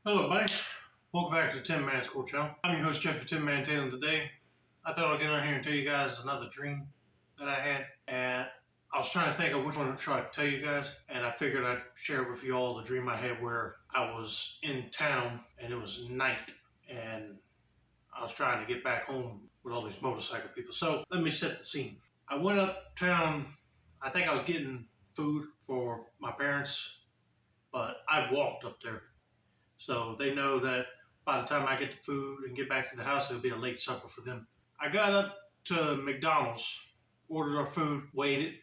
Hello, buddy. Welcome back to the 10 Man School Channel. I'm your host, Jeff, for 10 Man Tale. Today, I thought I'd get on here and tell you guys another dream that I had. And I was trying to think of which one to try to tell you guys. And I figured I'd share with you all the dream I had where I was in town and it was night. And I was trying to get back home with all these motorcycle people. So let me set the scene. I went uptown. I think I was getting food for my parents, but I walked up there. So they know that by the time I get the food and get back to the house, it'll be a late supper for them. I got up to McDonald's, ordered our food, waited,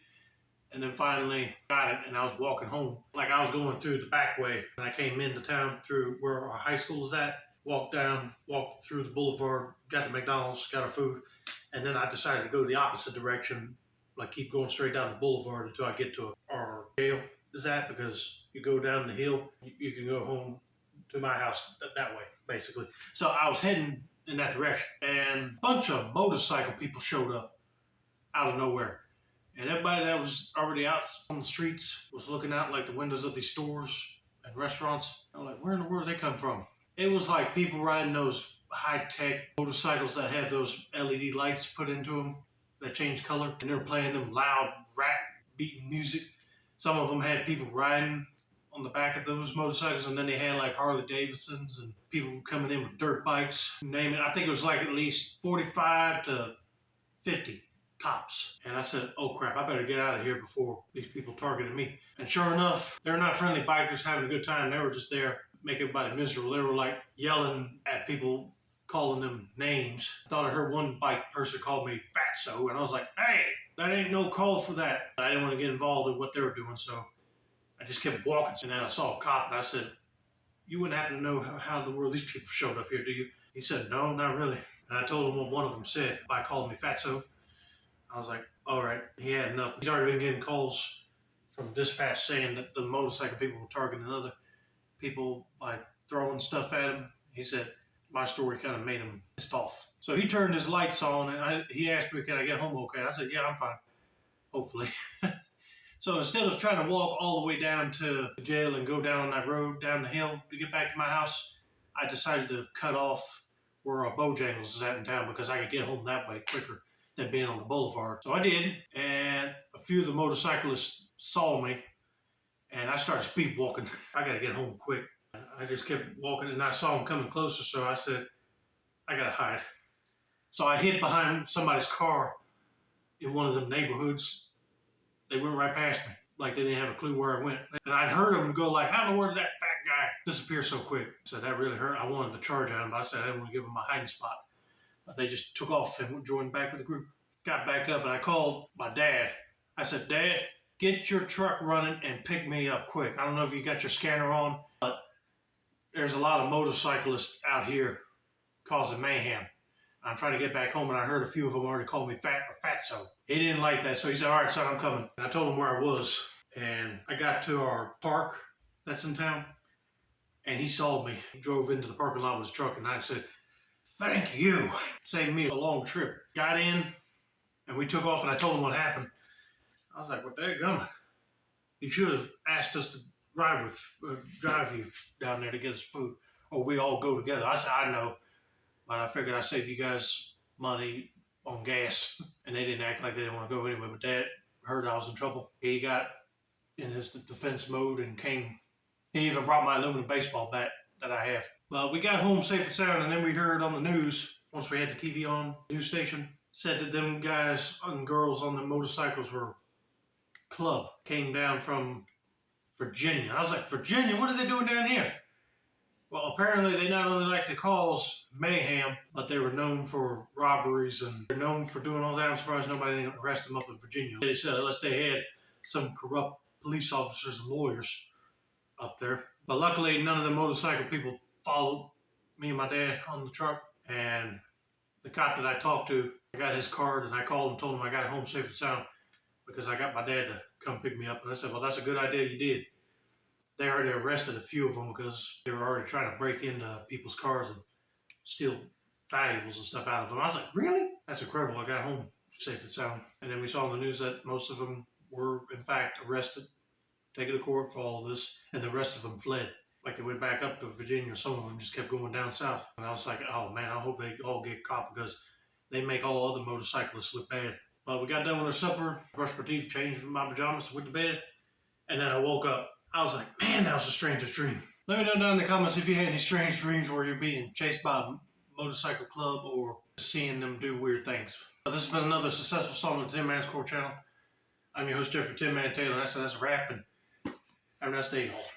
and then finally got it, and I was walking home. Like I was going through the back way, and I came into town through where our high school is at, walked through the boulevard, got to McDonald's, got our food, and then I decided to go the opposite direction, like keep going straight down the boulevard until I get to our jail is at, because you go down the hill, you can go home to my house that way, basically. So I was heading in that direction, and a bunch of motorcycle people showed up out of nowhere. And everybody that was already out on the streets was looking out like the windows of these stores and restaurants. I'm like, where in the world did they come from? It was like people riding those high-tech motorcycles that have those LED lights put into them that change color, and they're playing them loud, rap-beating music. Some of them had people riding on the back of those motorcycles, and then they had like Harley Davidsons and people coming in with dirt bikes, name it. I think it was like at least 45 to 50 tops. And I said, oh crap, I better get out of here before these people targeted me. And sure enough, they're not friendly bikers having a good time. They were just there to make everybody miserable. They were like yelling at people, calling them names. I thought I heard one bike person call me fatso, and I was like, hey, that ain't no call for that. I didn't want to get involved in what they were doing, so I just kept walking, and then I saw a cop, and I said, you wouldn't happen to know how in the world these people showed up here, do you? He said, no, not really. And I told him what one of them said by calling me fatso. I was like, all right, he had enough. He's already been getting calls from dispatch saying that the motorcycle people were targeting other people by throwing stuff at him. He said my story kind of made him pissed off. So he turned his lights on, and he asked me, can I get home okay? I said, yeah, I'm fine, hopefully. So instead of trying to walk all the way down to the jail and go down that road, down the hill to get back to my house, I decided to cut off where our Bojangles is at in town because I could get home that way quicker than being on the boulevard. So I did, and a few of the motorcyclists saw me, and I started speed walking. I got to get home quick. I just kept walking, and I saw them coming closer, so I said, I got to hide. So I hid behind somebody's car in one of the neighborhoods. They went right past me, like they didn't have a clue where I went. And I'd heard them go like, how in the world did that fat guy disappear so quick? So that really hurt. I wanted to charge at him, but I said I didn't want to give him a hiding spot. But they just took off and joined back with the group. Got back up, and I called my dad. I said, Dad, get your truck running and pick me up quick. I don't know if you got your scanner on, but there's a lot of motorcyclists out here causing mayhem. I'm trying to get back home, and I heard a few of them already call me fatso. He didn't like that, so he said, all right, son, I'm coming. And I told him where I was, and I got to our park that's in town, and he saw me. He drove into the parking lot with his truck, and I said, thank you. Saved me a long trip. Got in, and we took off, and I told him what happened. I was like, well, dadgummit. You should have asked us to drive you down there to get us food, or we all go together. I said, I know. But I figured I'd save you guys money on gas. And they didn't act like they didn't want to go anyway. But Dad heard I was in trouble. He got in his defense mode and came. He even brought my aluminum baseball bat that I have. But we got home safe and sound. And then we heard on the news, once we had the TV on, news station, said that them guys and girls on the motorcycles were club. Came down from Virginia. I was like, Virginia? What are they doing down here? Well, apparently they not only like to cause mayhem, but they were known for robberies and they're known for doing all that. I'm surprised nobody didn't arrest them up in Virginia. They said unless they had some corrupt police officers and lawyers up there. But luckily, none of the motorcycle people followed me and my dad on the truck. And the cop that I talked to, I got his card and I called and told him I got home safe and sound because I got my dad to come pick me up. And I said, well, that's a good idea you did. They already arrested a few of them because they were already trying to break into people's cars and steal valuables and stuff out of them. I was like, really? That's incredible. I got home safe and sound. And then we saw in the news that most of them were, in fact, arrested, taken to court for all of this, and the rest of them fled. Like they went back up to Virginia. Some of them just kept going down south. And I was like, oh man, I hope they all get caught because they make all other motorcyclists look bad. But we got done with our supper, brushed my teeth, changed my pajamas, went to bed, and then I woke up. I was like, man, that was the strangest dream. Let me know down in the comments if you had any strange dreams where you're being chased by a motorcycle club or seeing them do weird things. This has been another successful song on the Tin Man's Core channel. I'm your host, Jeffrey Tin Man Taylor, and that's a wrap, and have a nice day, y'all.